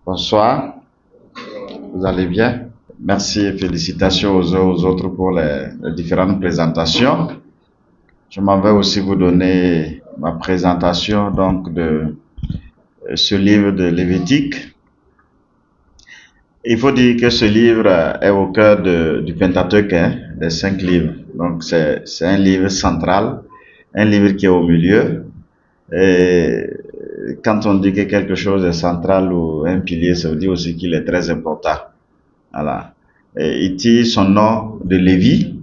Bonsoir, vous allez bien? Merci et félicitations aux uns aux autres pour les différentes présentations. Je m'en vais aussi vous donner ma présentation donc de ce livre de Lévitique. Il faut dire que ce livre est au cœur du Pentateuque, hein, des 5 livres. Donc c'est un livre central, un livre qui est au milieu. Et quand on dit que quelque chose est central ou un pilier, ça veut dire aussi qu'il est très important. Voilà. Et il tire son nom de Lévi,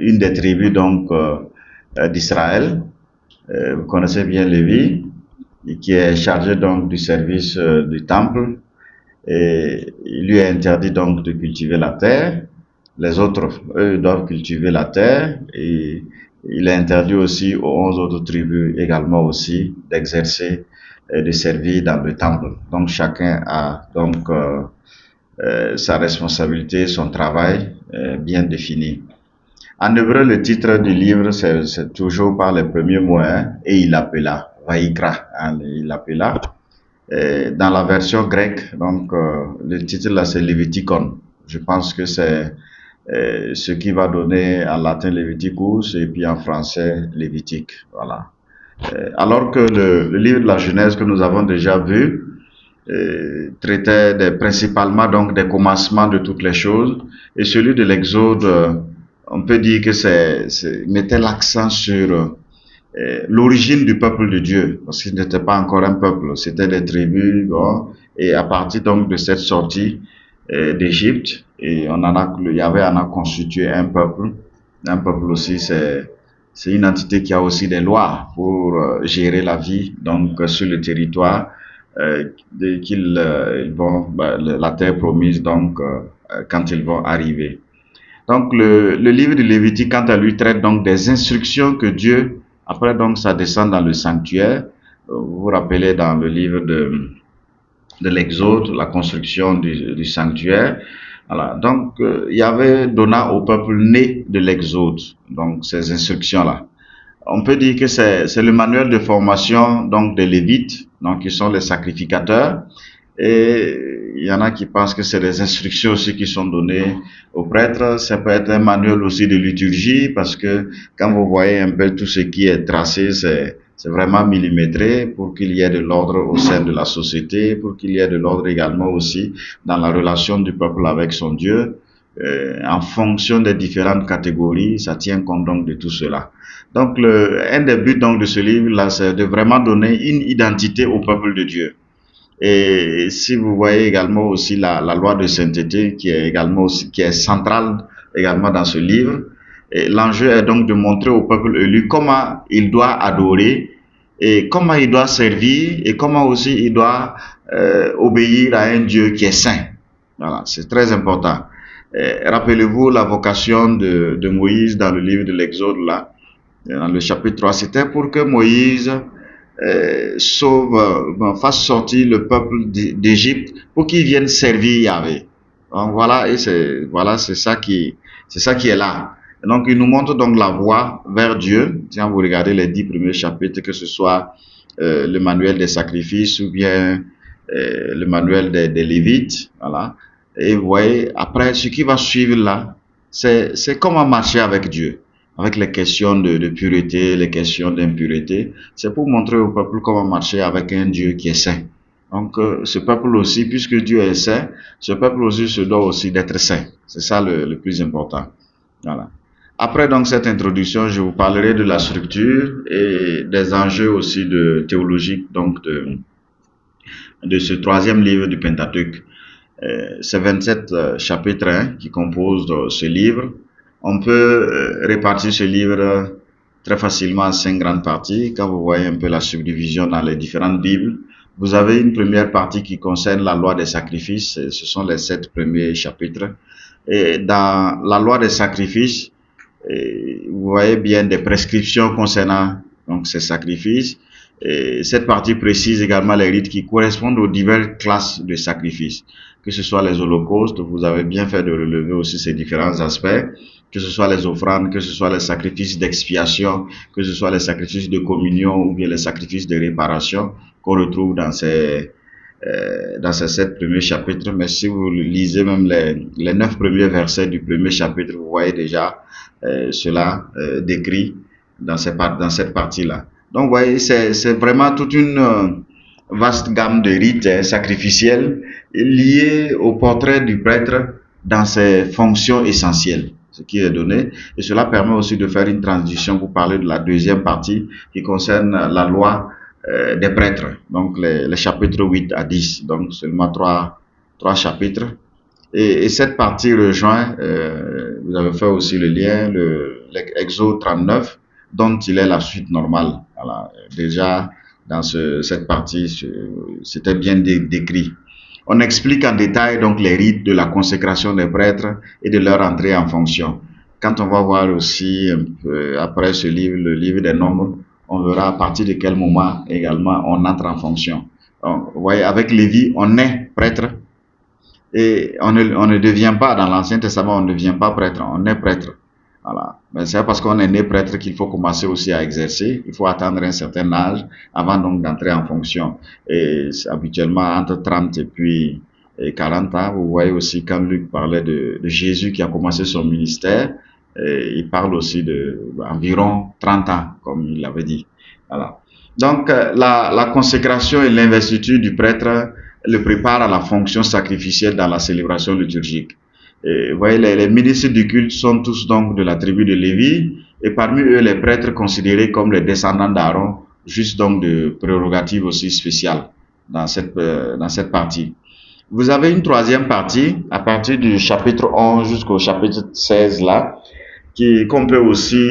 une des tribus donc d'Israël. Vous connaissez bien Lévi, qui est chargé donc du service du temple. Et il lui est interdit donc de cultiver la terre. Les autres, eux, doivent cultiver la terre. Et il est interdit aussi aux 11 autres tribus également aussi d'exercer et de servir dans le temple. Donc chacun a donc sa responsabilité, son travail bien défini. En hébreu, le titre du livre, c'est toujours par les premiers mots, hein, et il appela, Vaikra, hein, il appela. Dans la version grecque, donc le titre là, c'est Leviticon. Je pense que c'est ce qui va donner en latin Leviticus et puis en français Lévitique. Voilà. Alors que le livre de la Genèse que nous avons déjà vu, traitait principalement donc des commencements de toutes les choses, et celui de l'Exode, on peut dire que mettait l'accent sur l'origine du peuple de Dieu, parce qu'il n'était pas encore un peuple, c'était des tribus, bon, et à partir donc de cette sortie d'Égypte, et Yahweh en a constitué un peuple. Un peuple aussi, c'est une entité qui a aussi des lois pour gérer la vie donc sur le territoire dès qu'ils vont la terre promise donc quand ils vont arriver. Donc le livre de Lévitique quant à lui traite donc des instructions que Dieu, après donc sa descente dans le sanctuaire, vous vous rappelez dans le livre de l'Exode, la construction du sanctuaire. Voilà. Donc, il y avait donné au peuple né de l'Exode, donc ces instructions-là. On peut dire que c'est le manuel de formation donc des Lévites, donc qui sont les sacrificateurs. Et il y en a qui pensent que c'est des instructions aussi qui sont données aux prêtres. Ça peut être un manuel aussi de liturgie, parce que quand vous voyez un peu tout ce qui est tracé, c'est vraiment millimétré pour qu'il y ait de l'ordre au sein de la société, pour qu'il y ait de l'ordre également aussi dans la relation du peuple avec son Dieu. En fonction des différentes catégories, ça tient compte donc de tout cela. Donc, un des buts donc de ce livre-là, c'est de vraiment donner une identité au peuple de Dieu. Et si vous voyez également aussi la loi de sainteté qui est également aussi, qui est centrale également dans ce livre, l'enjeu est donc de montrer au peuple élu comment il doit adorer et comment il doit servir et comment aussi il doit obéir à un Dieu qui est saint. Voilà, c'est très important. Rappelez-vous la vocation de Moïse dans le livre de l'Exode là, dans le chapitre 3, c'était pour que Moïse fasse sortir le peuple d'Égypte pour qu'ils viennent servir Yahvé. Donc voilà, et c'est ça qui est là. Et donc il nous montre donc la voie vers Dieu. Quand vous regardez les 10 premiers chapitres, que ce soit le manuel des sacrifices ou bien le manuel des Lévites, voilà. Et vous voyez, après, ce qui va suivre là, c'est comment marcher avec Dieu, avec les questions de pureté, les questions d'impureté. C'est pour montrer au peuple comment marcher avec un Dieu qui est saint. Donc, ce peuple aussi, puisque Dieu est saint, ce peuple aussi se doit aussi d'être saint. C'est ça le plus important. Voilà. Après donc cette introduction, je vous parlerai de la structure et des enjeux aussi théologiques donc de ce 3e livre du Pentateuque. C'est 27 chapitres qui composent ce livre. On peut répartir ce livre très facilement en 5 grandes parties. Quand vous voyez un peu la subdivision dans les différentes Bibles, vous avez une première partie qui concerne la loi des sacrifices. Ce sont les 7 premiers chapitres. Et dans la loi des sacrifices, vous voyez bien des prescriptions concernant donc ces sacrifices. Et cette partie précise également les rites qui correspondent aux diverses classes de sacrifices, que ce soit les holocaustes, vous avez bien fait de relever aussi ces différents aspects, que ce soit les offrandes, que ce soit les sacrifices d'expiation, que ce soit les sacrifices de communion ou bien les sacrifices de réparation qu'on retrouve dans ces dans ces 7 premiers chapitres, mais si vous lisez même les 9 premiers versets du premier chapitre, vous voyez déjà cela décrit dans cette partie-là. Donc, vous voyez, c'est vraiment toute une vaste gamme de rites sacrificiels liés au portrait du prêtre dans ses fonctions essentielles, ce qui est donné. Et cela permet aussi de faire une transition pour parler de la deuxième partie qui concerne la loi des prêtres, donc les chapitres 8 à 10, donc seulement trois chapitres. Et cette partie rejoint, vous avez fait aussi le lien, l'Exode 39, dont il est la suite normale. Voilà. Déjà, dans cette partie, c'était bien décrit. On explique en détail donc les rites de la consécration des prêtres et de leur entrée en fonction. Quand on va voir aussi après ce livre, le livre des Nombres, on verra à partir de quel moment également on entre en fonction. Donc, vous voyez, avec Lévi, on est prêtre et on ne devient pas, dans l'Ancien Testament, on ne devient pas prêtre, on est prêtre. Voilà. Mais c'est parce qu'on est né prêtre qu'il faut commencer aussi à exercer. Il faut attendre un certain âge avant donc d'entrer en fonction. Et habituellement, entre 30 et puis 40 ans, vous voyez aussi quand Luc parlait de Jésus qui a commencé son ministère, il parle aussi de environ 30 ans, comme il l'avait dit. Voilà. Donc, la consécration et l'investiture du prêtre le prépare à la fonction sacrificielle dans la célébration liturgique. Et, vous voyez, les ministres du culte sont tous donc de la tribu de Lévi, et parmi eux, les prêtres considérés comme les descendants d'Aaron, juste donc de prérogatives aussi spéciales dans cette partie. Vous avez une troisième partie, à partir du chapitre 11 jusqu'au chapitre 16 là, qu'on peut aussi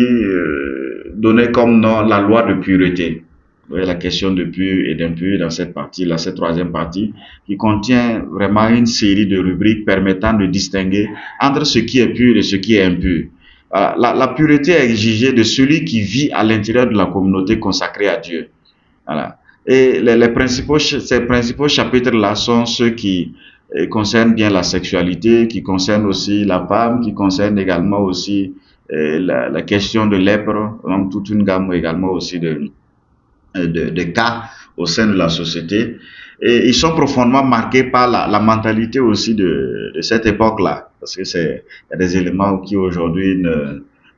donner comme nom la loi de pureté. Vous voyez la question de pur et d'impur dans cette partie-là, cette troisième partie, qui contient vraiment une série de rubriques permettant de distinguer entre ce qui est pur et ce qui est impur. La pureté est exigée de celui qui vit à l'intérieur de la communauté consacrée à Dieu. Voilà. Et ces principaux chapitres-là sont ceux qui concernent bien la sexualité, qui concernent aussi la femme, qui concernent également aussi la question de lèpre, donc toute une gamme également aussi de cas au sein de la société. Et ils sont profondément marqués par la mentalité aussi de cette époque-là. Parce que il y a des éléments qui aujourd'hui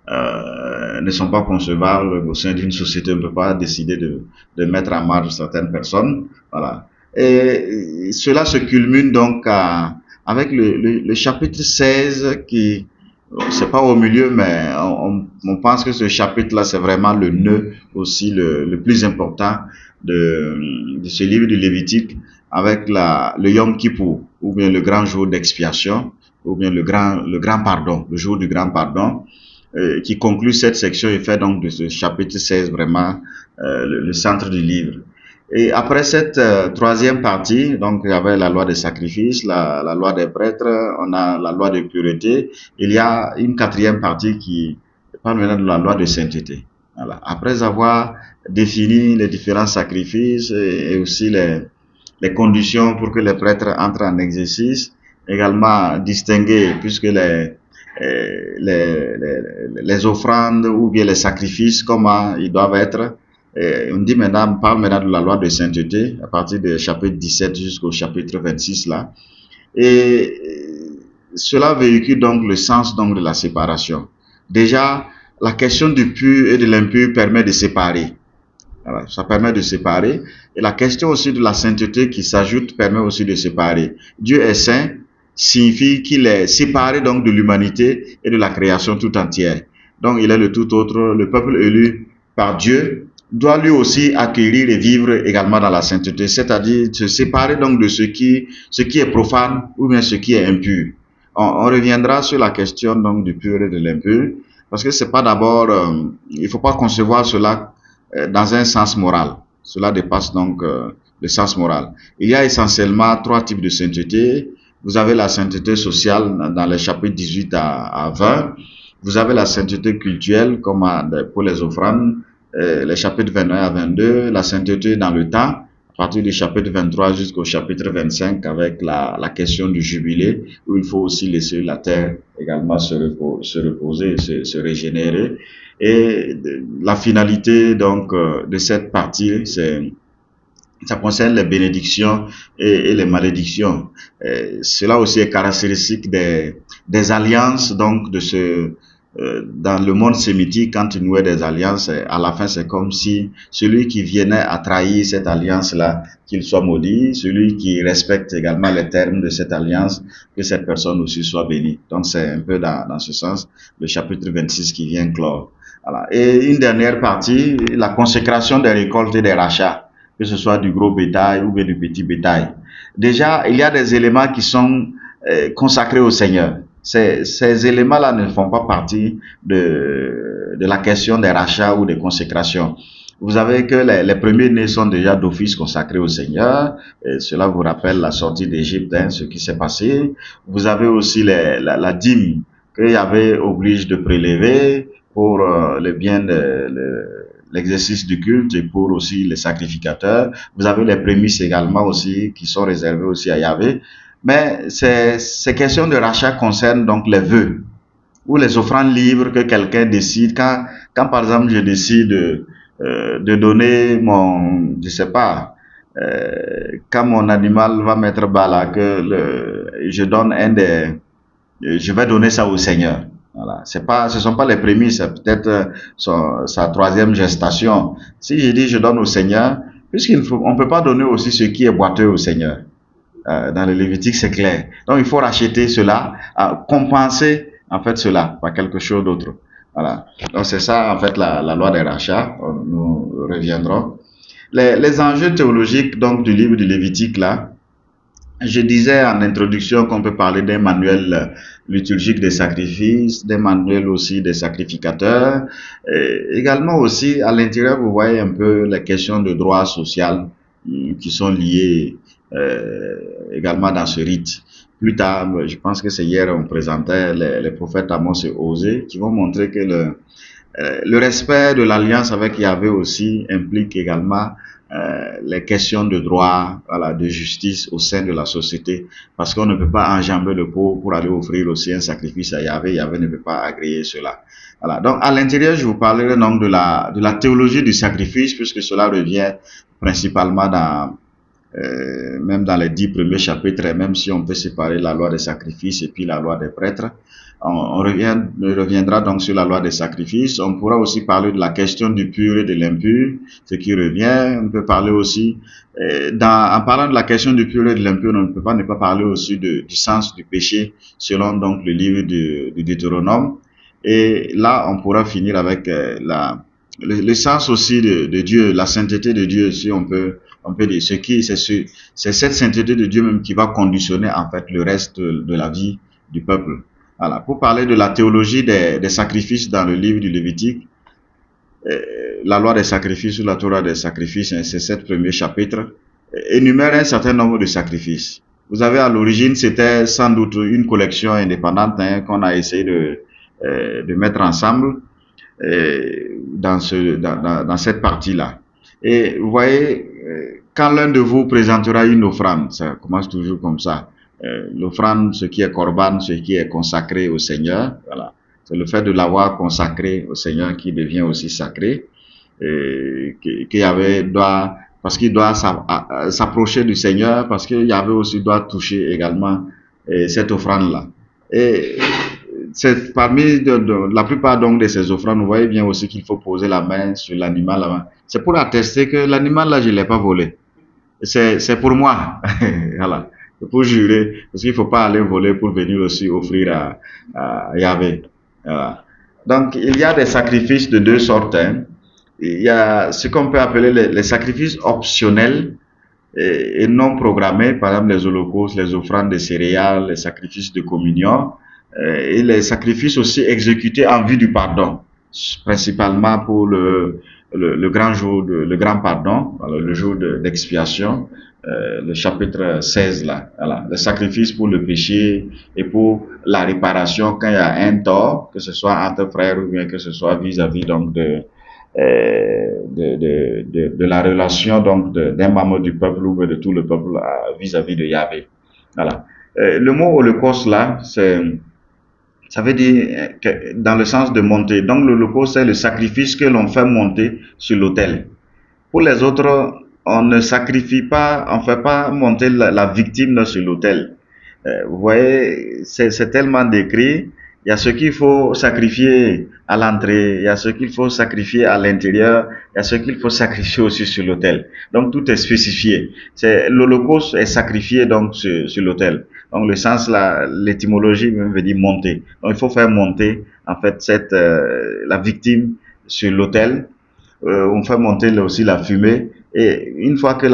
ne sont pas concevables au sein d'une société. On ne peut pas décider de mettre en marge certaines personnes. Voilà. Et cela se culmine donc avec le chapitre 16 qui, c'est pas au milieu, mais on pense que ce chapitre-là, c'est vraiment le nœud aussi le plus important de ce livre de Lévitique, avec le Yom Kippour, ou bien le grand jour d'expiation, ou bien le grand pardon, le jour du grand pardon, qui conclut cette section et fait donc de ce chapitre 16 vraiment le centre du livre. Et après cette troisième partie, donc il y avait la loi des sacrifices, la loi des prêtres, on a la loi de pureté. Il y a une quatrième partie qui parle maintenant de la loi de sainteté. Voilà. Après avoir défini les différents sacrifices et aussi les conditions pour que les prêtres entrent en exercice, également distinguer, puisque les offrandes ou bien les sacrifices, comment ils doivent être. Et on dit maintenant, on parle maintenant de la loi de sainteté à partir du chapitre 17 jusqu'au chapitre 26 là. Et cela véhicule donc le sens donc de la séparation. Déjà, la question du pur et de l'impur permet de séparer. Voilà, ça permet de séparer. Et la question aussi de la sainteté qui s'ajoute permet aussi de séparer. Dieu est saint signifie qu'il est séparé donc de l'humanité et de la création tout entière. Donc il est le tout autre, le peuple élu par Dieu doit lui aussi acquérir et vivre également dans la sainteté, c'est-à-dire se séparer donc de ce qui est profane ou bien ce qui est impur. On reviendra sur la question donc du pur et de l'impur, parce que c'est pas d'abord, il faut pas concevoir cela dans un sens moral. Cela dépasse donc le sens moral. Il y a essentiellement 3 types de sainteté. Vous avez la sainteté sociale dans les chapitres 18 à 20. Vous avez la sainteté cultuelle comme pour les offrandes. Les chapitres 21 à 22, la sainteté dans le temps, à partir du chapitre 23 jusqu'au chapitre 25 avec la question du jubilé, où il faut aussi laisser la terre également se reposer, se régénérer. Et la finalité donc de cette partie, c'est Ça concerne les bénédictions et les malédictions. Cela aussi est caractéristique des alliances, donc de ce dans le monde sémitique, quand il nouait des alliances, à la fin c'est comme si celui qui venait à trahir cette alliance-là, qu'il soit maudit, celui qui respecte également les termes de cette alliance, que cette personne aussi soit bénie. Donc c'est un peu dans ce sens le chapitre 26 qui vient clore. Voilà. Et une dernière partie, la consécration des récoltes et des rachats, que ce soit du gros bétail ou bien du petit bétail. Déjà, il y a des éléments qui sont consacrés au Seigneur. Ces éléments-là ne font pas partie de la question des rachats ou des consécrations. Vous savez que les premiers-nés sont déjà d'office consacrés au Seigneur. Et cela vous rappelle la sortie d'Égypte, hein, ce qui s'est passé. Vous avez aussi la dîme que Yahvé oblige de prélever pour le bien de l'exercice du culte et pour aussi les sacrificateurs. Vous avez les prémices également aussi qui sont réservées aussi à Yahvé. Mais ces questions de rachat concernent donc les vœux ou les offrandes libres que quelqu'un décide. Quand par exemple je décide de donner je sais pas, quand mon animal va mettre bas là, je donne je vais donner ça au Seigneur. Voilà. Ce sont pas les prémices, peut-être sa troisième gestation. Si je dis je donne au Seigneur, on peut pas donner aussi ce qui est boiteux au Seigneur. Dans le Lévitique, c'est clair. Donc, il faut racheter cela, compenser, en fait, cela par quelque chose d'autre. Voilà. Donc, c'est ça, en fait, la loi des rachats. Nous reviendrons. Les enjeux théologiques, donc, du livre du Lévitique, là, je disais en introduction qu'on peut parler d'un manuel liturgique des sacrifices, d'un manuel aussi des sacrificateurs. Et également aussi, à l'intérieur, vous voyez un peu les questions de droit social qui sont liées également dans ce rite. Plus tard, je pense que c'est hier, on présentait les prophètes Amos et Osée qui vont montrer que le respect de l'alliance avec Yahvé aussi implique également les questions de droit, voilà, de justice au sein de la société, parce qu'on ne peut pas enjamber le pauvre pour aller offrir aussi un sacrifice à Yahvé. Yahvé ne peut pas agréer cela. Voilà. Donc, à l'intérieur, je vous parlerai donc de la théologie du sacrifice, puisque cela revient principalement même dans les 10 premiers chapitres, et même si on peut séparer la loi des sacrifices et puis la loi des prêtres, on reviendra donc sur la loi des sacrifices. On pourra aussi parler de la question du pur et de l'impur, ce qui revient. On peut parler aussi, en parlant de la question du pur et de l'impur, on ne peut pas ne pas parler aussi du sens du péché, selon donc le livre du Deutéronome. Et là, on pourra finir avec le sens aussi de Dieu, la sainteté de Dieu, si on peut dire. C'est cette sainteté de Dieu même qui va conditionner en fait le reste de la vie du peuple. Voilà. Pour parler de la théologie des sacrifices dans le livre du Lévitique, la loi des sacrifices ou la Torah des sacrifices, hein, ces 7 premiers chapitres, énumère un certain nombre de sacrifices. Vous avez à l'origine, c'était sans doute une collection indépendante, hein, qu'on a essayé de mettre ensemble dans cette partie-là. Et vous voyez, quand l'un de vous présentera une offrande, ça commence toujours comme ça. L'offrande, ce qui est corban, ce qui est consacré au Seigneur, voilà. C'est le fait de l'avoir consacré au Seigneur qui devient aussi sacré, parce qu'il doit s'approcher du Seigneur, parce qu'il y avait aussi doit toucher également cette offrande-là. Et c'est parmi la plupart donc de ces offrandes, vous voyez bien aussi qu'il faut poser la main sur l'animal là-bas. C'est pour attester que l'animal là, je l'ai pas volé. C'est pour moi. Voilà. Pour jurer, parce qu'il ne faut pas aller voler pour venir aussi offrir à Yahvé. Voilà. Donc, il y a des sacrifices de deux sortes. Hein. Il y a ce qu'on peut appeler les sacrifices optionnels et non programmés, par exemple les holocaustes, les offrandes de céréales, les sacrifices de communion, et les sacrifices aussi exécutés en vue du pardon, principalement pour le grand jour, le grand pardon, voilà, le jour d'expiation. Le chapitre 16 là, voilà, le sacrifice pour le péché et pour la réparation quand il y a un tort, que ce soit entre frères ou bien que ce soit vis-à-vis donc de la relation donc d'un membre du peuple ou de tout le peuple vis-à-vis de Yahvé. Voilà. Le mot holocauste là, ça veut dire que dans le sens de monter. Donc l'holocauste c'est le sacrifice que l'on fait monter sur l'autel. Pour les autres, on ne sacrifie pas, on fait pas monter la victime sur l'autel. Vous voyez, c'est tellement décrit. Il y a ce qu'il faut sacrifier à l'entrée, il y a ce qu'il faut sacrifier à l'intérieur, il y a ce qu'il faut sacrifier aussi sur l'autel. Donc tout est spécifié. C'est l'Holocauste est sacrifié donc sur l'autel. Donc le sens là, l'étymologie même veut dire monter. Donc il faut faire monter en fait cette la victime sur l'autel. On fait monter aussi la fumée. Et une fois que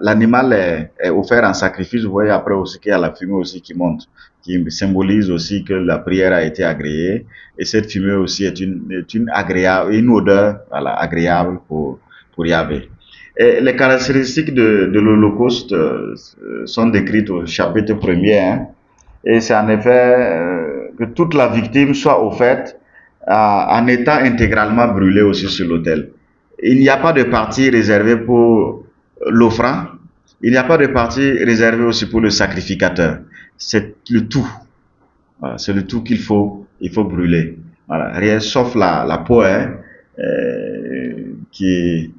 l'animal est offert en sacrifice, vous voyez après aussi qu'il y a la fumée aussi qui monte, qui symbolise aussi que la prière a été agréée. Et cette fumée aussi est une agréable, une odeur, voilà, agréable pour Yahvé. Et les caractéristiques de l'Holocauste sont décrites au chapitre 1er. Hein, et c'est en effet que toute la victime soit offerte en étant intégralement brûlée aussi sur l'autel. Il n'y a pas de partie réservée pour l'offrant. Il n'y a pas de partie réservée aussi pour le sacrificateur. C'est le tout. Voilà, c'est le tout il faut brûler. Voilà, rien sauf la peau, hein, qui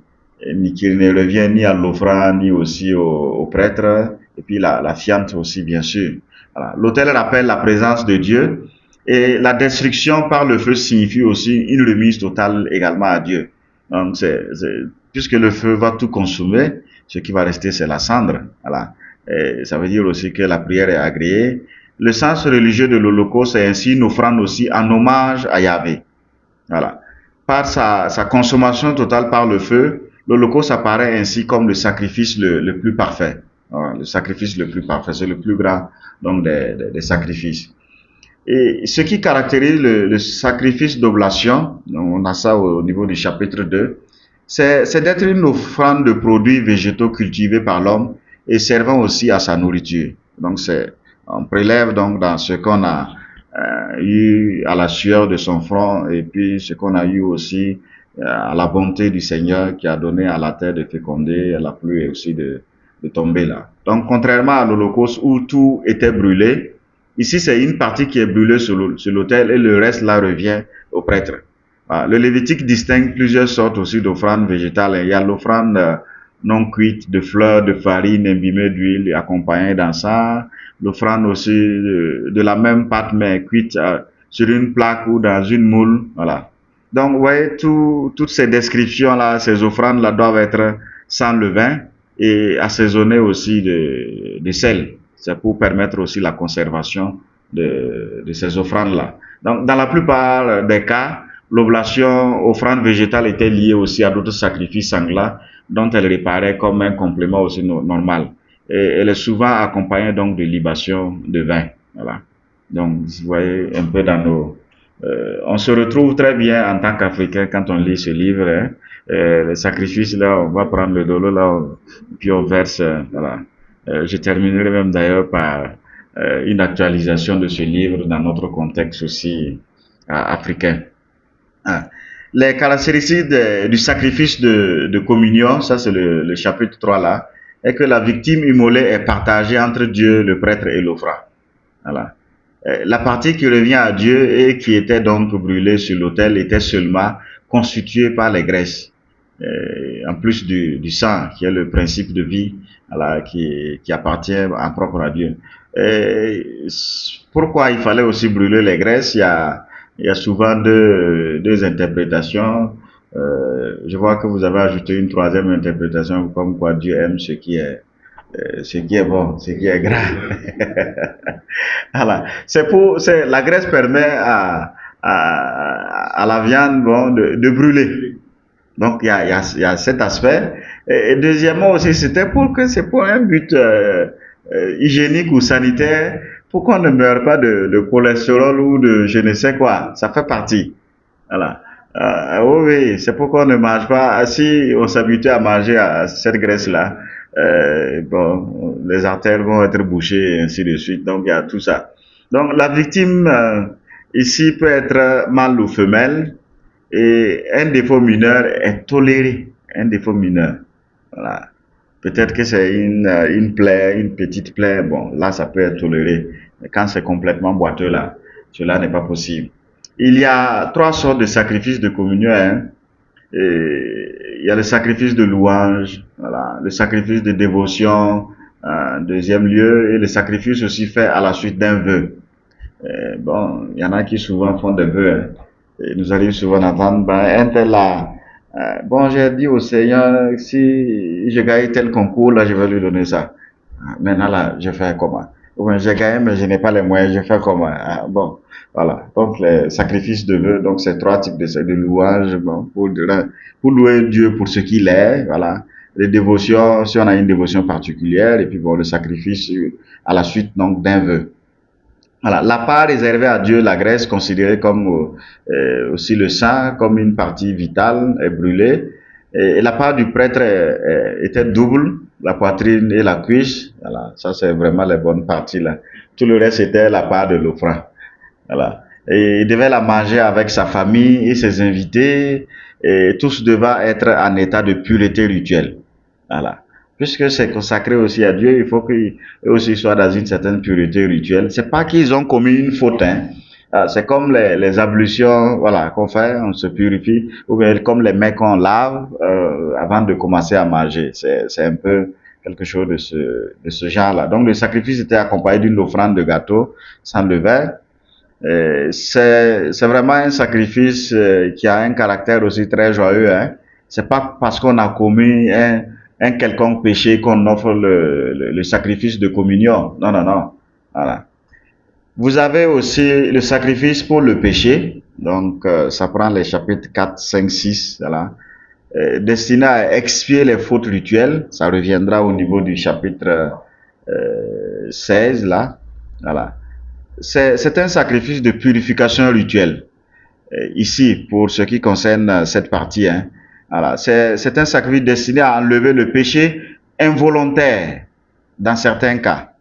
ne revient ni à l'offrant ni aussi au prêtre. Et puis la fiente aussi, bien sûr. Voilà. L'autel rappelle la présence de Dieu. Et la destruction par le feu signifie aussi une remise totale également à Dieu. Donc, puisque le feu va tout consumer, ce qui va rester, c'est la cendre. Voilà. Et ça veut dire aussi que la prière est agréée. Le sens religieux de l'Holocauste est ainsi une offrande aussi en hommage à Yahvé. Voilà. Par sa consommation totale par le feu, l'Holocauste apparaît ainsi comme le sacrifice le plus parfait. Voilà. Le sacrifice le plus parfait, c'est le plus grand donc des sacrifices. Et ce qui caractérise le sacrifice d'oblation, on a ça au niveau du chapitre 2, c'est d'être une offrande de produits végétaux cultivés par l'homme et servant aussi à sa nourriture. Donc on prélève donc dans ce qu'on a eu à la sueur de son front et puis ce qu'on a eu aussi à la bonté du Seigneur qui a donné à la terre de féconder, à la pluie aussi de tomber là. Donc contrairement à l'Holocauste où tout était brûlé, ici, c'est une partie qui est brûlée sur l'autel et le reste là revient au prêtre. Voilà. Le Lévitique distingue plusieurs sortes aussi d'offrandes végétales. Il y a l'offrande non cuite de fleurs, de farine imbibée d'huile accompagnée d'encens. L'offrande aussi de la même pâte mais cuite sur une plaque ou dans une moule. Voilà. Donc, vous voyez, toutes ces descriptions-là, ces offrandes-là doivent être sans levain et assaisonnées aussi de sel. C'est pour permettre aussi la conservation de ces offrandes-là. Donc, dans la plupart des cas, l'oblation offrande végétale était liée aussi à d'autres sacrifices sanglants dont elle réparait comme un complément aussi normal. Et elle est souvent accompagnée donc de libations de vin. Voilà. Donc, vous voyez un peu dans on se retrouve très bien en tant qu'Africain quand on lit ce livre. Hein. Les sacrifices, là, on va prendre le dolo, là, puis on verse, voilà. Je terminerai même d'ailleurs par une actualisation de ce livre dans notre contexte aussi africain. Ah. Les caractéristiques du sacrifice de communion, ça c'est le chapitre 3 là, est que la victime immolée est partagée entre Dieu, le prêtre et l'offrant. Voilà. La partie qui revient à Dieu et qui était donc brûlée sur l'autel était seulement constituée par les graisses. En plus du sang, qui est le principe de vie, voilà, qui appartient en propre à Dieu. Pourquoi il fallait aussi brûler les graisses? Il y a souvent deux interprétations. Je vois que vous avez ajouté une troisième interprétation, comme quoi Dieu aime ce qui est bon, ce qui est gras. Voilà. La graisse permet à la viande, bon, de brûler. Donc il y a cet aspect. Et deuxièmement aussi, c'est pour un but hygiénique ou sanitaire, pour qu'on ne meure pas de cholestérol ou de je ne sais quoi. Ça fait partie. Voilà. Oui, c'est pour qu'on ne mange pas. Si on s'habitue à manger à cette graisse-là, bon, les artères vont être bouchées et ainsi de suite. Donc il y a tout ça. Donc la victime ici peut être mâle ou femelle. Et un défaut mineur est toléré. Un défaut mineur. Voilà. Peut-être que c'est une plaie, une petite plaie. Bon, là, ça peut être toléré. Mais quand c'est complètement boiteux, là, cela n'est pas possible. Il y a 3 sortes de sacrifices de communion. Hein. Et il y a le sacrifice de louange, voilà, le sacrifice de dévotion, en deuxième lieu, et le sacrifice aussi fait à la suite d'un vœu. Bon, il y en a qui souvent font des vœux, hein. Et nous arrive souvent d'entendre, ben, un tel là, bon, j'ai dit au Seigneur, si je gagne tel concours, là, je vais lui donner ça. Maintenant, là, je fais comment? Ou bien, j'ai gagné, mais je n'ai pas les moyens, je fais comment? Bon, voilà. Donc, les sacrifices de vœux, donc, c'est trois types de louanges, bon, pour louer Dieu pour ce qu'il est, voilà. Les dévotions, si on a une dévotion particulière, et puis bon, le sacrifice à la suite, donc, d'un vœu. Voilà, la part réservée à Dieu, la graisse considérée comme aussi le sang, comme une partie vitale, est brûlée. Et la part du prêtre était double, la poitrine et la cuisse. Voilà, ça c'est vraiment les bonnes parties là. Tout le reste était la part de l'offrande. Voilà. Et il devait la manger avec sa famille et ses invités. Et tous devaient être en état de pureté rituelle. Voilà. Puisque c'est consacré aussi à Dieu, il faut qu'eux aussi soient dans une certaine pureté rituelle. C'est pas qu'ils ont commis une faute, hein. C'est comme les ablutions, voilà, qu'on fait, on se purifie, ou bien comme les mains qu'on lave avant de commencer à manger. C'est un peu quelque chose de ce genre-là. Donc le sacrifice était accompagné d'une offrande de gâteau sans levain. C'est vraiment un sacrifice qui a un caractère aussi très joyeux, hein. C'est pas parce qu'on a commis un quelconque péché qu'on offre le sacrifice de communion. Non, non, non. Voilà. Vous avez aussi le sacrifice pour le péché. Donc, ça prend les chapitres 4, 5, 6, voilà. Destiné à expier les fautes rituelles. Ça reviendra au niveau du chapitre 16, là. Voilà. C'est un sacrifice de purification rituelle. Ici, pour ce qui concerne cette partie, hein. Voilà, c'est un sacrifice destiné à enlever le péché involontaire dans certains cas.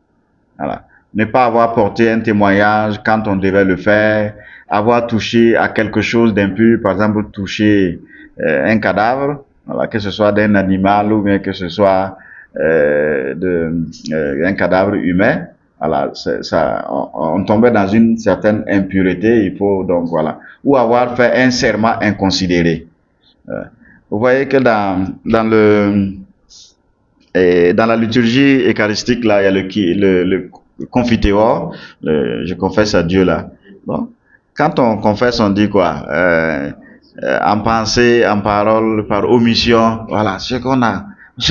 Voilà. Ne pas avoir porté un témoignage quand on devait le faire, avoir touché à quelque chose d'impur, par exemple toucher un cadavre, voilà, que ce soit d'un animal ou bien que ce soit un cadavre humain. Voilà, on tombait dans une certaine impureté, il faut donc voilà, ou avoir fait un serment inconsidéré. Vous voyez que dans la liturgie eucharistique, là, il y a le confiteor, je confesse à Dieu, là. Bon. Quand on confesse, on dit quoi? En pensée, en parole, par omission, voilà, ce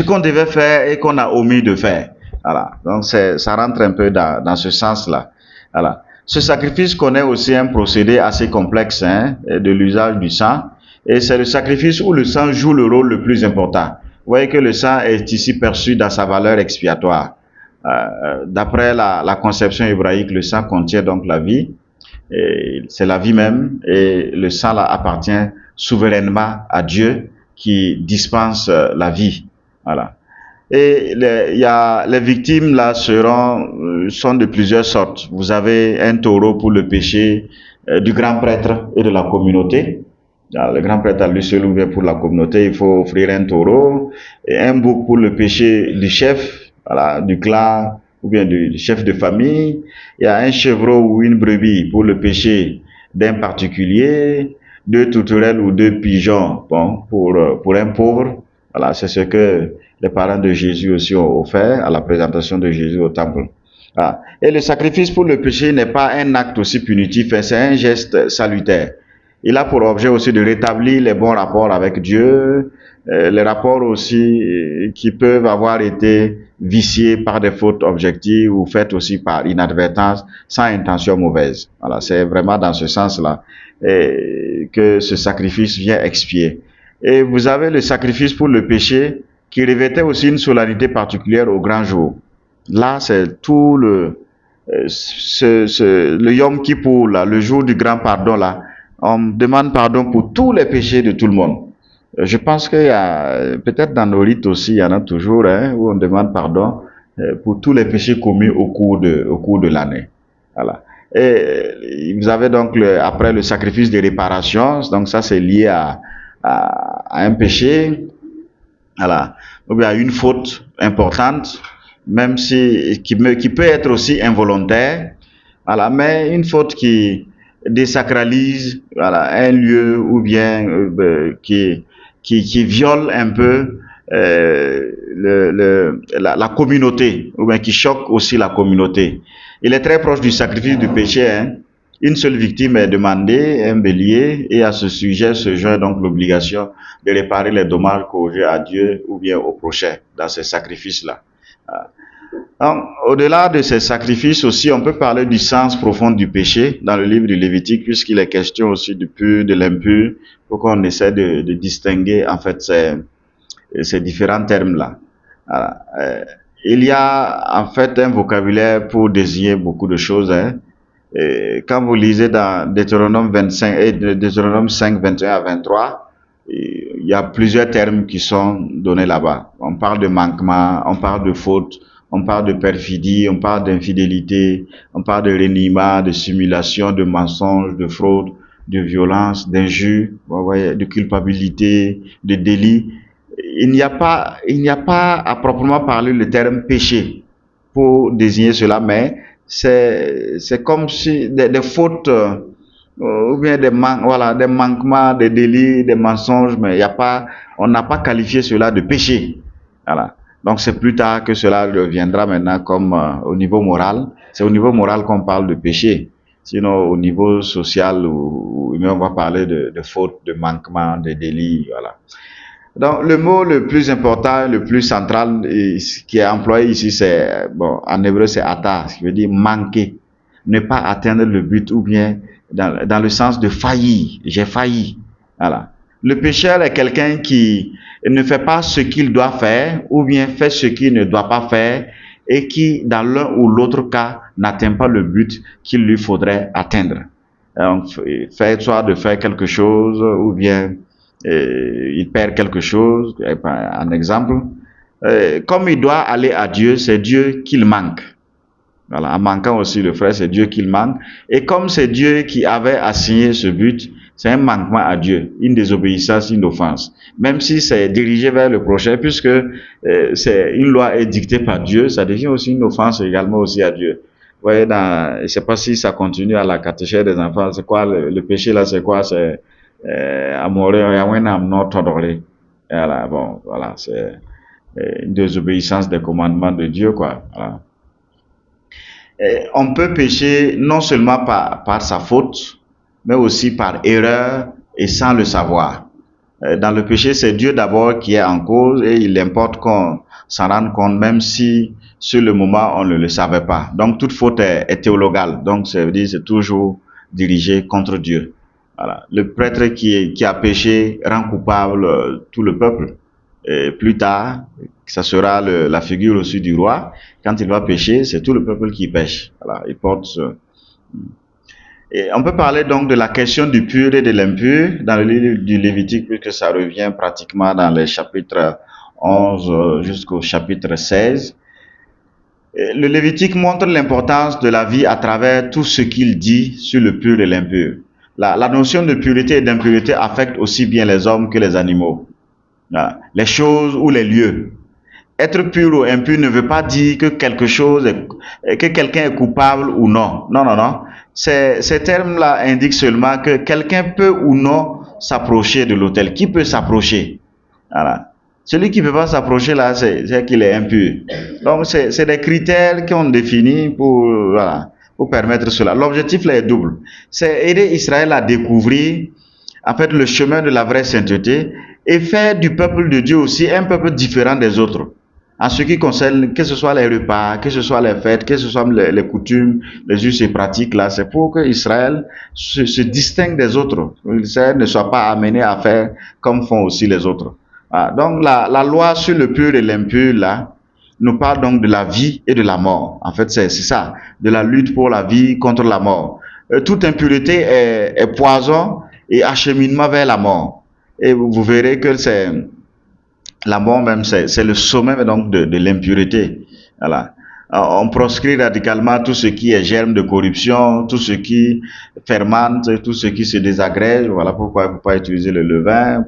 qu'on devait faire et qu'on a omis de faire. Voilà. Donc, ça rentre un peu dans ce sens-là. Voilà. Ce sacrifice connaît aussi un procédé assez complexe, hein, de l'usage du sang. Et c'est le sacrifice où le sang joue le rôle le plus important. Vous voyez que le sang est ici perçu dans sa valeur expiatoire. D'après la conception hébraïque, le sang contient donc la vie. C'est la vie même. Et le sang là appartient souverainement à Dieu qui dispense la vie. Voilà. Et les victimes là sont de plusieurs sortes. Vous avez un taureau pour le péché du grand prêtre et de la communauté. Le grand prêtre à lui seul ou bien pour la communauté, il faut offrir un taureau, et un bouc pour le péché du chef, voilà, du clan ou bien du chef de famille. Il y a un chevreau ou une brebis pour le péché d'un particulier, 2 tourterelles ou 2 pigeons, bon, pour un pauvre. Voilà, c'est ce que les parents de Jésus aussi ont offert à la présentation de Jésus au temple. Voilà. Et le sacrifice pour le péché n'est pas un acte aussi punitif, c'est un geste salutaire. Il a pour objet aussi de rétablir les bons rapports avec Dieu, les rapports aussi qui peuvent avoir été viciés par des fautes objectives ou faites aussi par inadvertance, sans intention mauvaise. Voilà, c'est vraiment dans ce sens-là que ce sacrifice vient expier. Et vous avez le sacrifice pour le péché qui revêtait aussi une solennité particulière au grand jour. Là, c'est tout le Yom Kippour, là, le jour du grand pardon, là. On demande pardon pour tous les péchés de tout le monde. Je pense qu'il y a, peut-être dans nos rites aussi, il y en a toujours, hein, où on demande pardon pour tous les péchés commis au cours de l'année. Voilà. Et vous avez donc après le sacrifice de réparation, donc ça c'est lié à un péché, voilà, ou bien à une faute importante, même si qui peut être aussi involontaire, voilà, mais une faute qui désacralise, voilà, un lieu ou bien qui qui viole un peu la communauté, ou bien qui choque aussi la communauté. Il est très proche du sacrifice du péché, hein. Une seule victime est demandée, un bélier, et à ce sujet se joint donc l'obligation de réparer les dommages causés à Dieu ou bien au prochain dans ces sacrifices-là. Donc, au-delà de ces sacrifices aussi, on peut parler du sens profond du péché dans le livre du Lévitique, puisqu'il est question aussi du pur, de l'impur, pour qu'on essaie de distinguer en fait ces différents termes-là. Voilà. Il y a en fait un vocabulaire pour désigner beaucoup de choses, hein. Et quand vous lisez dans Deutéronome 25 et Deutéronome 5, 21 à 23, il y a plusieurs termes qui sont donnés là-bas. On parle de manquement, on parle de faute, on parle de perfidie, on parle d'infidélité, on parle de reniement, de simulation, de mensonge, de fraude, de violence, d'injure, de culpabilité, de délit. Il n'y a pas à proprement parler le terme péché pour désigner cela, mais c'est comme si des fautes ou bien des manquements, des délits, des mensonges, mais on n'a pas qualifié cela de péché. Voilà. Donc c'est plus tard que cela reviendra maintenant comme au niveau moral. C'est au niveau moral qu'on parle de péché. Sinon au niveau social, on va parler de fautes, de manquements, de délits, voilà. Donc, le mot le plus important, le plus central, qui est employé ici, c'est, en hébreu, c'est ata, ce qui veut dire manquer, ne pas atteindre le but, ou bien dans le sens de faillir, j'ai failli. Voilà. Le pécheur est quelqu'un qui ne fait pas ce qu'il doit faire, ou bien fait ce qu'il ne doit pas faire, et qui, dans l'un ou l'autre cas, n'atteint pas le but qu'il lui faudrait atteindre. Donc, soit de faire quelque chose, ou bien il perd quelque chose. Un exemple, comme il doit aller à Dieu, c'est Dieu qu'il manque. Voilà, en manquant aussi le frère, c'est Dieu qu'il manque. Et comme c'est Dieu qui avait assigné ce but, c'est un manquement à Dieu, une désobéissance, une offense. Même si c'est dirigé vers le prochain, puisque c'est une loi est dictée par Dieu, ça devient aussi une offense également aussi à Dieu. Vous voyez, je ne sais pas si ça continue à la catéchèse des enfants, c'est quoi le péché là, c'est quoi? C'est voilà, c'est une désobéissance des commandements de Dieu, quoi. Voilà. On peut pécher non seulement par sa faute, mais aussi par erreur et sans le savoir. Dans le péché, c'est Dieu d'abord qui est en cause et il importe qu'on s'en rende compte, même si sur le moment on ne le savait pas. Donc toute faute est théologale, donc ça veut dire c'est toujours dirigé contre Dieu. Voilà. Le prêtre qui a péché rend coupable tout le peuple. Et plus tard, ça sera la figure aussi du roi. Quand il va pécher, c'est tout le peuple qui pêche. Voilà, il porte Et on peut parler donc de la question du pur et de l'impur dans le livre du Lévitique, puisque ça revient pratiquement dans les chapitres 11 jusqu'au chapitre 16. Le Lévitique montre l'importance de la vie à travers tout ce qu'il dit sur le pur et l'impur. La notion de pureté et d'impureté affecte aussi bien les hommes que les animaux, les choses ou les lieux. Être pur ou impur ne veut pas dire que quelqu'un est coupable ou non. Non, non, non. Ces termes-là indiquent seulement que quelqu'un peut ou non s'approcher de l'autel. Qui peut s'approcher? Voilà. Celui qui ne peut pas s'approcher là, c'est qu'il est impur. Donc, c'est des critères qu'on définit pour permettre cela. L'objectif là est double. C'est aider Israël à découvrir, en fait, le chemin de la vraie sainteté et faire du peuple de Dieu aussi un peuple différent des autres. En ce qui concerne, que ce soit les repas, que ce soit les fêtes, que ce soit les coutumes, les us et pratiques, là, c'est pour que Israël se distingue des autres. Israël ne soit pas amené à faire comme font aussi les autres. Ah, donc, la loi sur le pur et l'impur, là, nous parle donc de la vie et de la mort. En fait, c'est ça, de la lutte pour la vie contre la mort. Toute impureté est poison et acheminement vers la mort. Et vous verrez que la mort même, c'est le sommet donc de l'impureté. Voilà. On proscrit radicalement tout ce qui est germe de corruption, tout ce qui fermente, tout ce qui se désagrège. Voilà pourquoi il ne faut pas utiliser le levain.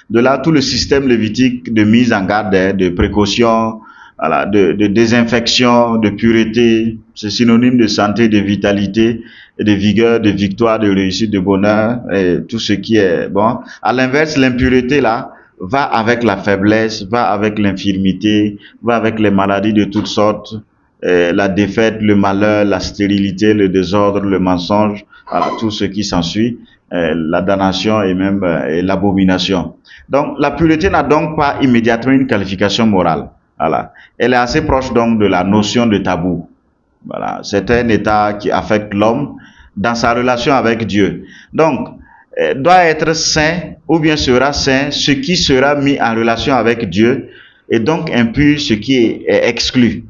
De là, tout le système lévitique de mise en garde, de précaution, voilà, de désinfection, de pureté. C'est synonyme de santé, de vitalité, de vigueur, de victoire, de réussite, de bonheur, et tout ce qui est bon. À l'inverse, l'impureté là, va avec la faiblesse, va avec l'infirmité, va avec les maladies de toutes sortes, la défaite, le malheur, la stérilité, le désordre, le mensonge, voilà, tout ce qui s'ensuit, la damnation et même l'abomination. Donc la pureté n'a donc pas immédiatement une qualification morale. Voilà. Elle est assez proche donc de la notion de tabou. Voilà. C'est un état qui affecte l'homme dans sa relation avec Dieu. Donc, doit être saint ou bien sera saint ce qui sera mis en relation avec Dieu et donc impur ce qui est exclu.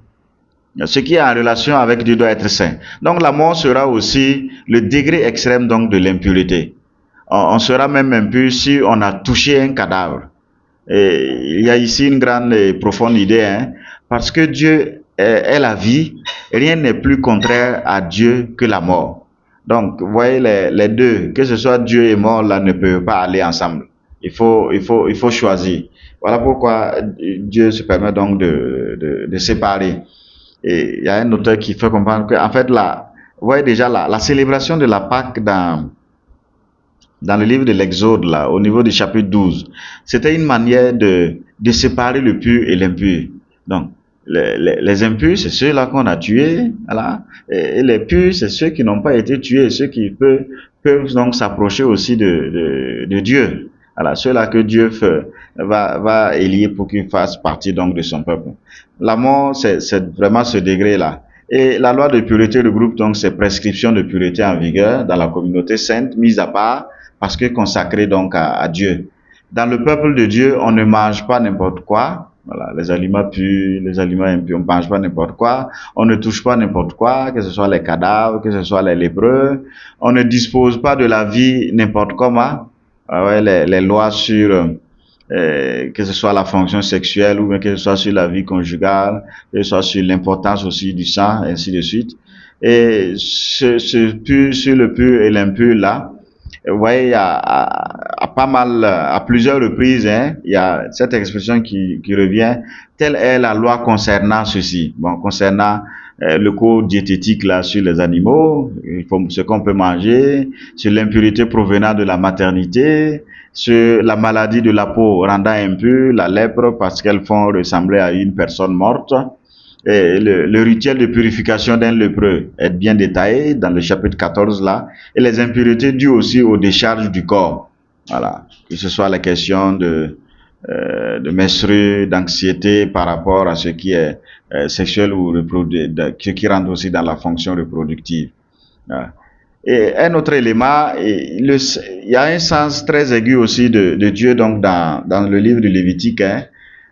Ce qui est en relation avec Dieu doit être saint. Donc la mort sera aussi le degré extrême donc de l'impureté. On sera même impur si on a touché un cadavre. Et il y a ici une grande et profonde idée, hein, parce que Dieu est la vie, rien n'est plus contraire à Dieu que la mort. Donc, vous voyez, les deux, que ce soit Dieu et mort, là, ne peuvent pas aller ensemble. Il faut choisir. Voilà pourquoi Dieu se permet donc de séparer. Et il y a un auteur qui fait comprendre que, en fait, vous voyez déjà la célébration de la Pâque dans le livre de l'Exode, là, au niveau du chapitre 12, c'était une manière de séparer le pur et l'impur. Donc, les impurs, c'est ceux-là qu'on a tués, voilà, et les purs, c'est ceux qui n'ont pas été tués, ceux qui peuvent donc s'approcher aussi de Dieu. Voilà, ceux-là que Dieu va élire pour qu'ils fassent partie donc de son peuple. La mort, c'est vraiment ce degré-là. Et la loi de pureté regroupe donc ces prescriptions de pureté en vigueur dans la communauté sainte, mise à part, parce que consacrée donc à Dieu. Dans le peuple de Dieu, on ne mange pas n'importe quoi. Voilà, les aliments purs, les aliments impurs, on ne mange pas n'importe quoi. On ne touche pas n'importe quoi, que ce soit les cadavres, que ce soit les lépreux. On ne dispose pas de la vie n'importe comment. Les lois sur que ce soit la fonction sexuelle ou bien que ce soit sur la vie conjugale, que ce soit sur l'importance aussi du sang, ainsi de suite. Et ce pur, sur le pur et l'impur là, vous voyez, il y a pas mal, à plusieurs reprises, hein, il y a cette expression qui revient, telle est la loi concernant ceci. Bon, concernant le code diététique là sur les animaux, ce qu'on peut manger, sur l'impurité provenant de la maternité, sur la maladie de la peau rendant impure, la lèpre parce qu'elles font ressembler à une personne morte. Et le rituel de purification d'un lépreux est bien détaillé dans le chapitre 14 là, et les impuretés dues aussi aux décharges du corps. Voilà, que ce soit la question de menstrues, d'anxiété par rapport à ce qui est sexuel ou ce qui rentre aussi dans la fonction reproductive. Voilà. Et un autre élément, il y a un sens très aigu aussi de Dieu donc dans le livre du Lévitique. Hein.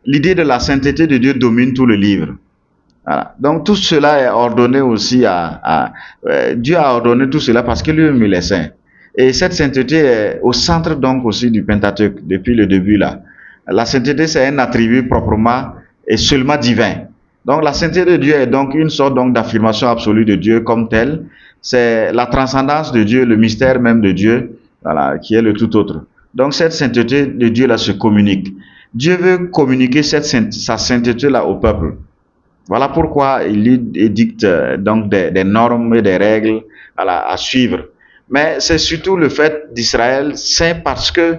L'idée de la sainteté de Dieu domine tout le livre. Voilà. Donc tout cela est ordonné aussi Dieu a ordonné tout cela parce que lui-même il est saint. Et cette sainteté est au centre donc aussi du Pentateuque depuis le début là. La sainteté c'est un attribut proprement et seulement divin. Donc la sainteté de Dieu est donc une sorte donc d'affirmation absolue de Dieu comme telle. C'est la transcendance de Dieu, le mystère même de Dieu, voilà, qui est le tout autre. Donc cette sainteté de Dieu là se communique. Dieu veut communiquer sa sainteté là au peuple. Voilà pourquoi il édicte donc des normes et des règles à suivre. Mais c'est surtout le fait d'Israël saint parce que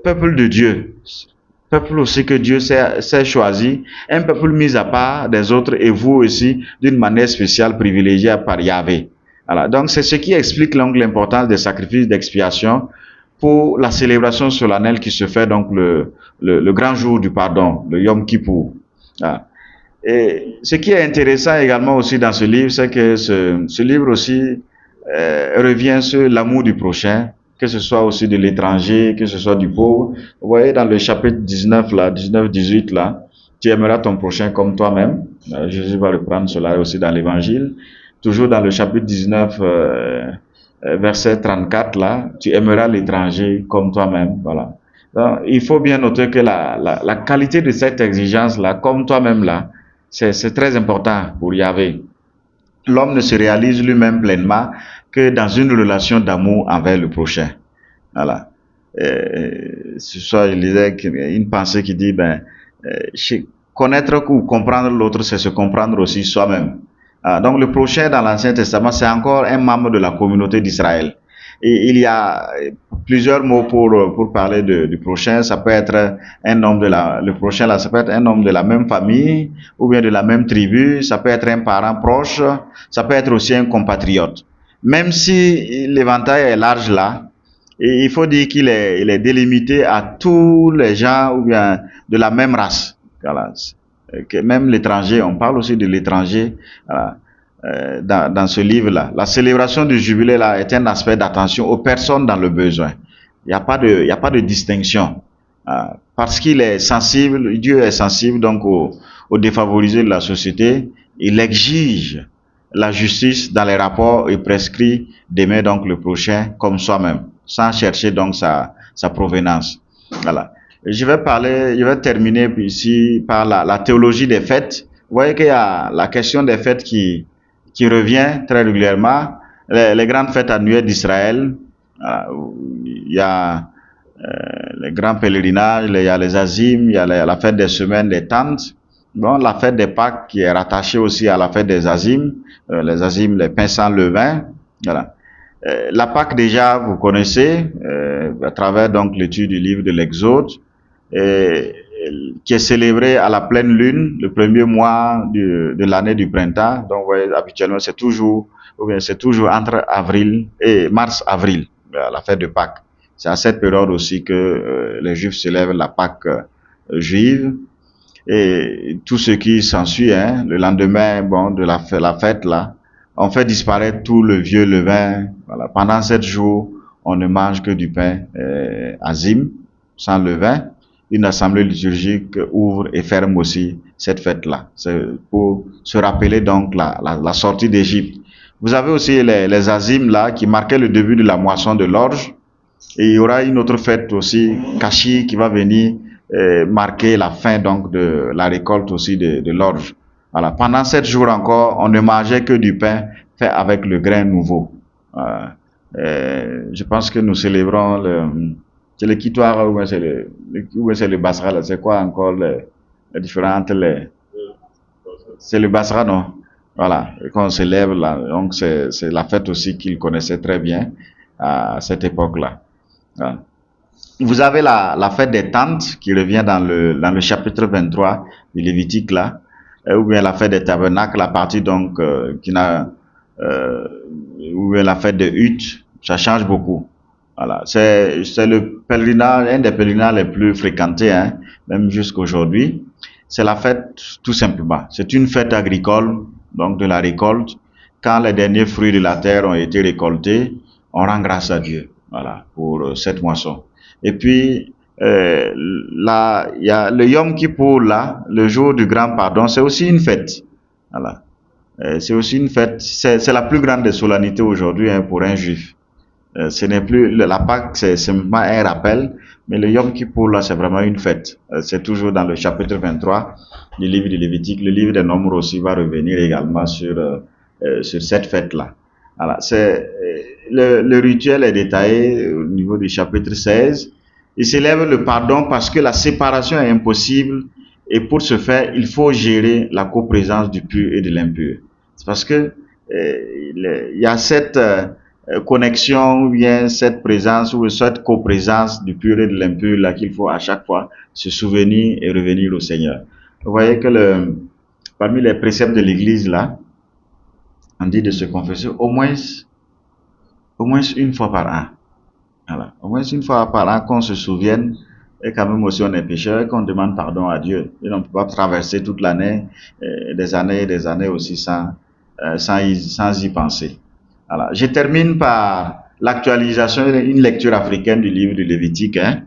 peuple de Dieu, peuple aussi que Dieu s'est choisi, un peuple mis à part des autres et vous aussi d'une manière spéciale privilégiée par Yahvé. Voilà. Donc c'est ce qui explique donc l'importance des sacrifices d'expiation pour la célébration solennelle qui se fait donc le grand jour du pardon, le Yom Kippour. Voilà. Et ce qui est intéressant également aussi dans ce livre, c'est que ce livre aussi revient sur l'amour du prochain, que ce soit aussi de l'étranger, que ce soit du pauvre. Vous voyez dans le chapitre 19 là, 19-18 là, tu aimeras ton prochain comme toi-même. Jésus va reprendre cela aussi dans l'évangile. Toujours dans le chapitre 19, verset 34 là, tu aimeras l'étranger comme toi-même. Voilà. Donc, il faut bien noter que la qualité de cette exigence là, comme toi-même là, c'est très important pour Yahvé. L'homme ne se réalise lui-même pleinement que dans une relation d'amour envers le prochain. Voilà. Ce soir, je lisais une pensée qui dit, connaître ou comprendre l'autre, c'est se comprendre aussi soi-même. Donc le prochain dans l'Ancien Testament, c'est encore un membre de la communauté d'Israël. Et il y a plusieurs mots pour parler du prochain. Ça peut être un homme le prochain là, ça peut être un homme de la même famille ou bien de la même tribu. Ça peut être un parent proche. Ça peut être aussi un compatriote. Même si l'éventail est large là, et il faut dire il est délimité à tous les gens ou bien de la même race. Voilà. Que même l'étranger, on parle aussi de l'étranger. Voilà. Dans ce livre-là. La célébration du jubilé là est un aspect d'attention aux personnes dans le besoin. Il n'y a pas de distinction. Parce qu'il est sensible, Dieu est sensible donc aux défavorisés de la société. Il exige la justice dans les rapports et prescrit d'aimer donc le prochain comme soi-même, sans chercher donc sa provenance. Voilà. Je vais terminer ici par la théologie des fêtes. Vous voyez qu'il y a la question des fêtes qui revient très régulièrement, les grandes fêtes annuelles d'Israël. Il y a les grands pèlerinages, il y a les Azim, il y a la fête des semaines des tentes. Bon, la fête des Pâques qui est rattachée aussi à la fête des Azim, les Azim, les pains sans levain. Voilà. La Pâque déjà, vous connaissez, à travers donc l'étude du livre de l'Exode, qui est célébré à la pleine lune, le premier mois de l'année du printemps. Donc, vous voyez, habituellement, c'est toujours entre avril et mars-avril, la fête de Pâques. C'est à cette période aussi que les Juifs célèbrent la Pâque juive. Et tout ce qui s'ensuit, hein, le lendemain, bon, de la fête là, on fait disparaître tout le vieux levain. Voilà. Pendant 7 jours, on ne mange que du pain azim, sans levain. Une assemblée liturgique ouvre et ferme aussi cette fête-là. C'est pour se rappeler donc la sortie d'Égypte. Vous avez aussi les azim là qui marquaient le début de la moisson de l'orge. Et il y aura une autre fête aussi, Kashi, qui va venir marquer la fin donc de la récolte aussi de l'orge. Voilà. Pendant 7 jours encore, on ne mangeait que du pain fait avec le grain nouveau. Je pense que nous célébrons c'est le Kitwara ou c'est le Basra là. C'est quoi encore les différentes c'est le Basra, non? Voilà. Quand on célèbre là, donc c'est la fête aussi qu'il connaissait très bien à cette époque-là. Voilà. Vous avez la fête des tentes qui revient dans le chapitre 23 du Lévitique là, ou bien la fête des tabernacles, la partie donc ou bien la fête des huttes, ça change beaucoup. Voilà, c'est le pèlerinage, un des pèlerinages les plus fréquentés, hein, même jusqu'aujourd'hui. C'est la fête tout simplement. C'est une fête agricole, donc de la récolte. Quand les derniers fruits de la terre ont été récoltés, on rend grâce à Dieu. Voilà, pour cette moisson. Et puis, là, il y a le Yom Kippour, là, le jour du grand pardon, c'est aussi une fête. Voilà. C'est aussi une fête, c'est la plus grande des solennités aujourd'hui, hein, pour un juif. Ce n'est plus, la Pâque, c'est simplement un rappel, mais le Yom Kippour, là, c'est vraiment une fête. C'est toujours dans le chapitre 23 du livre du Lévitique. Le livre des Nombres aussi va revenir également sur cette fête-là. Voilà, le rituel est détaillé au niveau du chapitre 16. Il célèbre le pardon parce que la séparation est impossible et pour ce faire, il faut gérer la coprésence du pur et de l'impur. C'est parce que il y a cette connexion ou bien cette présence ou cette coprésence du pur et de l'impur là qu'il faut à chaque fois se souvenir et revenir au Seigneur. Vous voyez que parmi les préceptes de l'Église là, on dit de se confesser au moins une fois par an. Voilà. Au moins une fois par an qu'on se souvienne et quand même aussi on est pécheur et qu'on demande pardon à Dieu. Et on ne peut pas traverser toute l'année, des années et des années aussi sans y penser. Voilà. Je termine par l'actualisation, une lecture africaine du livre du Lévitique. Hein.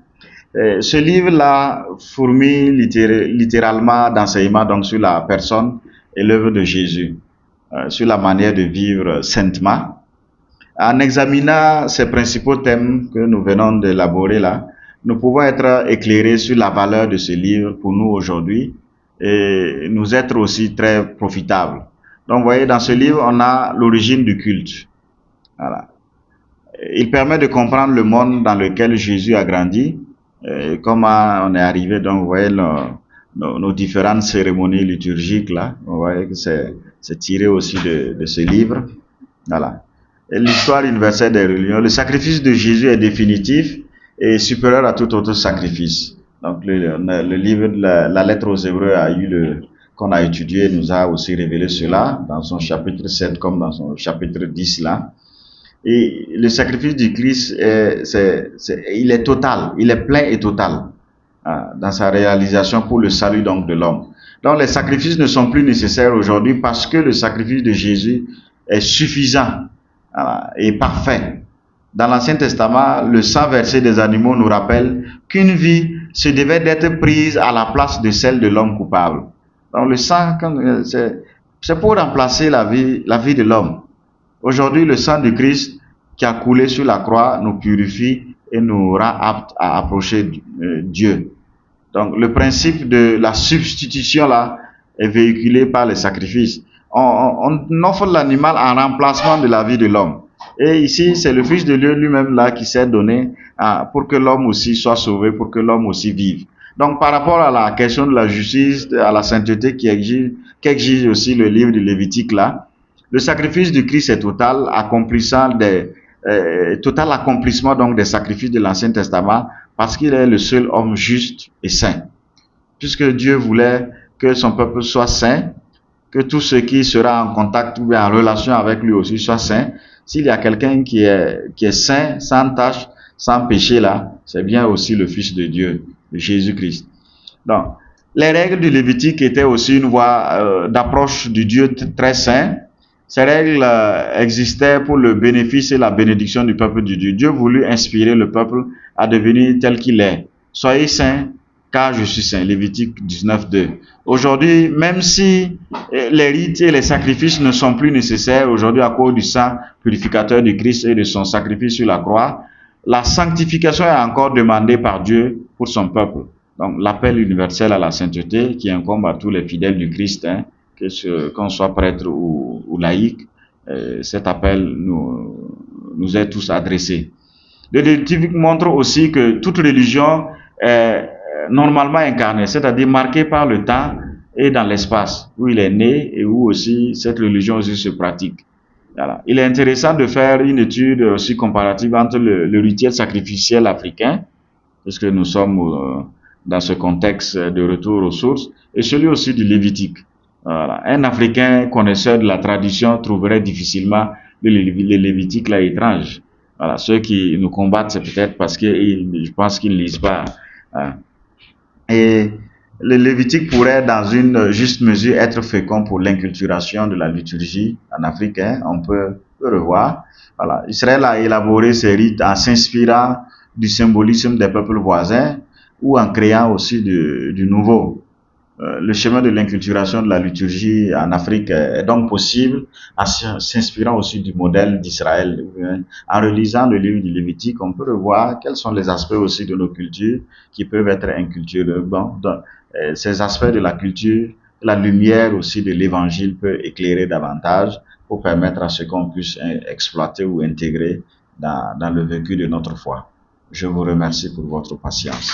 Ce livre-là fourmille littéralement d'enseignements donc sur la personne et l'œuvre de Jésus, sur la manière de vivre saintement. En examinant ces principaux thèmes que nous venons d'élaborer là, nous pouvons être éclairés sur la valeur de ce livre pour nous aujourd'hui et nous être aussi très profitables. Donc, vous voyez, dans ce livre, on a l'origine du culte. Voilà. Il permet de comprendre le monde dans lequel Jésus a grandi, comment on est arrivé. Donc, vous voyez, nos différentes cérémonies liturgiques là. Vous voyez que c'est tiré aussi de ce livre. Voilà. l'histoire universelle des religions, le sacrifice de Jésus est définitif et supérieur à tout autre sacrifice. Donc le livre de la lettre aux Hébreux qu'on a étudié nous a aussi révélé cela dans son chapitre 7 comme dans son chapitre 10 là. Et le sacrifice du Christ, il est total, il est plein et total dans sa réalisation pour le salut donc de l'homme. Donc les sacrifices ne sont plus nécessaires aujourd'hui parce que le sacrifice de Jésus est suffisant et parfait. Dans l'Ancien Testament, le sang versé des animaux nous rappelle qu'une vie se devait d'être prise à la place de celle de l'homme coupable. Donc le sang, c'est pour remplacer la vie de l'homme. Aujourd'hui, le sang du Christ qui a coulé sur la croix nous purifie et nous rend aptes à approcher Dieu. Donc le principe de la substitution là est véhiculé par les sacrifices. On offre l'animal en remplacement de la vie de l'homme. Et ici, c'est le Fils de Dieu lui-même là qui s'est donné pour que l'homme aussi soit sauvé, pour que l'homme aussi vive. Donc par rapport à la question de la justice, à la sainteté qu'exige aussi le livre de Lévitique là, le sacrifice du Christ est total, total accomplissement donc des sacrifices de l'Ancien Testament, parce qu'il est le seul homme juste et saint. Puisque Dieu voulait que son peuple soit saint, que tout ce qui sera en contact ou en relation avec lui aussi soit saint. S'il y a quelqu'un qui est saint, sans tache, sans péché là, c'est bien aussi le Fils de Dieu, Jésus-Christ. Donc, les règles du Lévitique étaient aussi une voie d'approche du Dieu très saint. Ces règles existaient pour le bénéfice et la bénédiction du peuple de Dieu. Dieu voulut inspirer le peuple à devenir tel qu'il est. Soyez saints, car je suis saint. Lévitique 19:2. Aujourd'hui, même si les rites et les sacrifices ne sont plus nécessaires aujourd'hui à cause du sang purificateur du Christ et de son sacrifice sur la croix, la sanctification est encore demandée par Dieu pour son peuple. Donc l'appel universel à la sainteté qui incombe à tous les fidèles du Christ, qu'on soit prêtre ou laïque, cet appel nous est tous adressé. Le Lévitique montre aussi que toute religion est normalement incarnée, c'est-à-dire marquée par le temps et dans l'espace où il est né et où aussi cette religion aussi se pratique. Voilà. Il est intéressant de faire une étude aussi comparative entre le rituel sacrificiel africain, puisque nous sommes dans ce contexte de retour aux sources, et celui aussi du Lévitique. Voilà. Un Africain connaisseur de la tradition trouverait difficilement le Lévitique là étrange. Voilà. Ceux qui nous combattent, c'est peut-être parce que je pense qu'ils ne lisent pas. Hein. Et le Lévitique pourrait, dans une juste mesure, être fécond pour l'inculturation de la liturgie en Afrique. On peut le revoir. Voilà. Israël a élaboré ses rites en s'inspirant du symbolisme des peuples voisins ou en créant aussi du nouveau. Le chemin de l'inculturation de la liturgie en Afrique est donc possible en s'inspirant aussi du modèle d'Israël. En relisant le livre du Lévitique, on peut revoir quels sont les aspects aussi de nos cultures qui peuvent être inculturés. Bon, donc, ces aspects de la culture, la lumière aussi de l'évangile peut éclairer davantage pour permettre à ce qu'on puisse exploiter ou intégrer dans le vécu de notre foi. Je vous remercie pour votre patience.